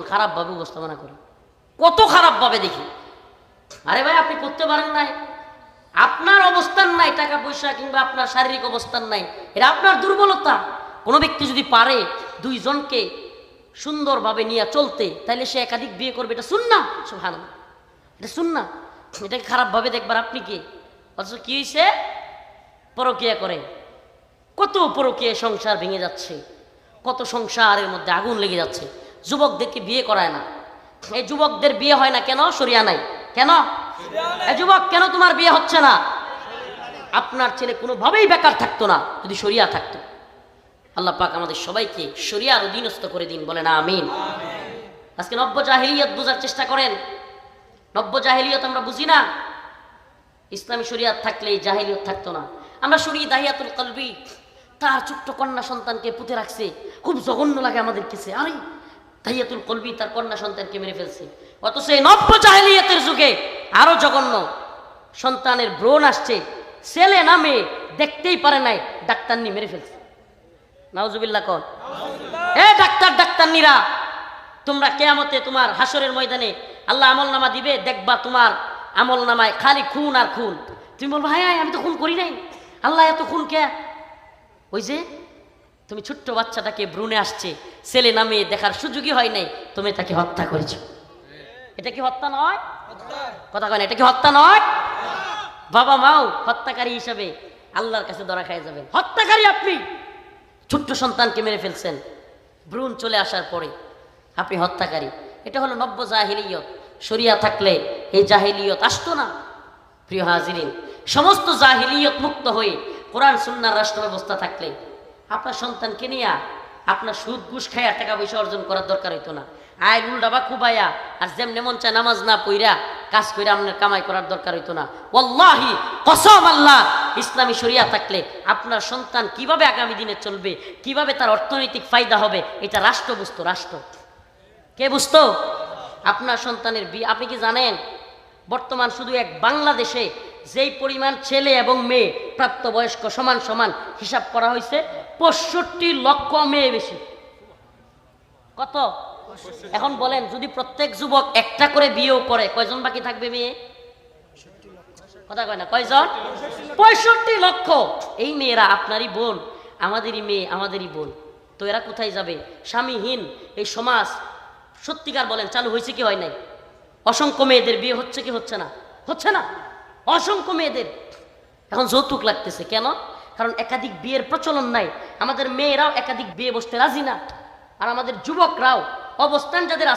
খারাপভাবে উপস্থাপনা করে, কত খারাপভাবে দেখি। আরে ভাই আপনি করতে পারেন নাই, আপনার অবস্থান নাই, টাকা পয়সা কিংবা আপনার শারীরিক অবস্থান নাই, এটা আপনার দুর্বলতা। কোনো ব্যক্তি যদি পারে দুইজনকে সুন্দরভাবে নিয়ে চলতে, তাহলে সে একাধিক বিয়ে করবে, এটা সুন্নাহ। সুবহানাল্লাহ, এটা সুন্নাহ। এটাকে খারাপভাবে দেখবার আপনি কি? অথচ কি হয়েছে? পরকীয়া করে। কত পরকীয়া সংসার ভেঙে যাচ্ছে, কত সংসারের মধ্যে আগুন লেগে যাচ্ছে। যুবকদেরকে বিয়ে করায় না। এই যুবকদের বিয়ে হয় না কেন? শরিয়া নাই। কেন? এই যুবক কেন তোমার বিয়ে হচ্ছে না? আপনার ছেলে কোনোভাবেই বেকার থাকতো না যদি শরিয়া থাকতো। আল্লাহ পাক আমাদের সবাইকে শরিয়ার অধীনস্থ করে দিন, বলেন আমিন। আজকে নব্য জাহিলিয়ত বোঝার চেষ্টা করেন। নব্য জাহিলিয়ত আমরা বুঝি না। ইসলামী শরিয়াত থাকলে এই জাহিলিয়ত থাকতো না। আমরা শুনি দাহিয়াতুল কলবি তার ছোট্ট কন্যা সন্তানকে পুঁতে রাখছে, খুব জঘন্য লাগে আমাদের কাছে। আরে দাহিয়াতুল কলবি তার কন্যা সন্তানকে মেরে ফেলছে। অথচ এই নব্য জাহিলিয়তের যুগে আরো জঘন্য, সন্তানের ব্রণ আসছে, ছেলে নামে দেখতেই পারে নাই, ডাক্তার নিয়ে মেরে ফেলছে। নাউজুবিল্লাহ কর। এ ডাক্তারনিরা, তোমরা কিয়ামতে তোমার হাসরের ময়দানে আল্লাহ আমল নামা দিবে, দেখবা তোমার আমল নামায় খালি খুন আর খুন। তুমি বলবো হায় হায় আমি তো খুন করি নাই, আল্লাহ এত খুন কে? ওই যে তুমি ছোট্ট বাচ্চাটাকে ভ্রূণে আসছে, ছেলে নামে দেখার সুযোগই হয় নাই, তুমি তাকে হত্যা করেছো। এটা কি হত্যা নয়? কথা কয় না, এটা কি হত্যা নয়? বাবা মাও হত্যাকারী হিসাবে আল্লাহর কাছে ধরা খাই যাবেন। হত্যাকারী আপনি, ছোট্ট সন্তানকে মেরে ফেলছেন, ভ্রূণ চলে আসার পরে আপনি হত্যাকারী। এটা হলো নব্য জাহিলিয়ত। শরিয়া থাকলে এই জাহিলিয়ত আসতো না। প্রিয় হাজিরিন, সমস্ত জাহিলিয়ত মুক্ত হয়ে কোরআন সুন্নাহর রাষ্ট্র ব্যবস্থা থাকলে আপনার সন্তানকে নিয়ে আপনার সুদ ঘুষ খায়া টাকা পয়সা অর্জন করার দরকার হইতো না। আয় উল্ডাবা খুবাইয়া আর যেমন মন চায় নামাজ না পইরা কাজ কইরা আপনার কামাই করার দরকার হইতো না। ওয়াল্লাহি কসম আল্লাহ, ইসলামী শরিয়া থাকলে আপনার সন্তান কিভাবে আগামী দিনে চলবে, কিভাবে তার অর্থনৈতিক ফায়দা হবে, এটা রাষ্ট্র বুঝতো। রাষ্ট্র কে বুঝতো? আপনার সন্তানের বিয়ে। আপনি কি জানেন বর্তমান শুধু এক বাংলাদেশে যেই পরিমাণ ছেলে এবং মেয়ে প্রাপ্তবয়স্ক সমান সমান হিসাব করা হয়েছে, 65 লক্ষ মেয়ে বেশি। কত? এখন বলেন যদি প্রত্যেক যুবক একটা করে বিয়েও করে, কয়জন বাকি থাকবে মেয়ে? কথা কয় না, কয়জন? 65 লক্ষ। এই মেয়েরা আপনারই বোন, আমাদেরই মেয়ে, আমাদেরই বোন। তো এরা কোথায় যাবে? স্বামীহীন এই সমাজ সত্যিকার বলেন চালু হয়েছে কি হয় নাই? অসংখ্য মেয়েদের বিয়ে হচ্ছে কি হচ্ছে না? হচ্ছে না। অসংখ্য মেয়েদের এখন যৌতুক লাগতেছে। কেন? কারণ একাধিক বিয়ের প্রচলন নাই। আমাদের মেয়েরাও একাধিক বিয়ে বসতে রাজি না, আর আমাদের যুবকরাও অবস্থান যাদের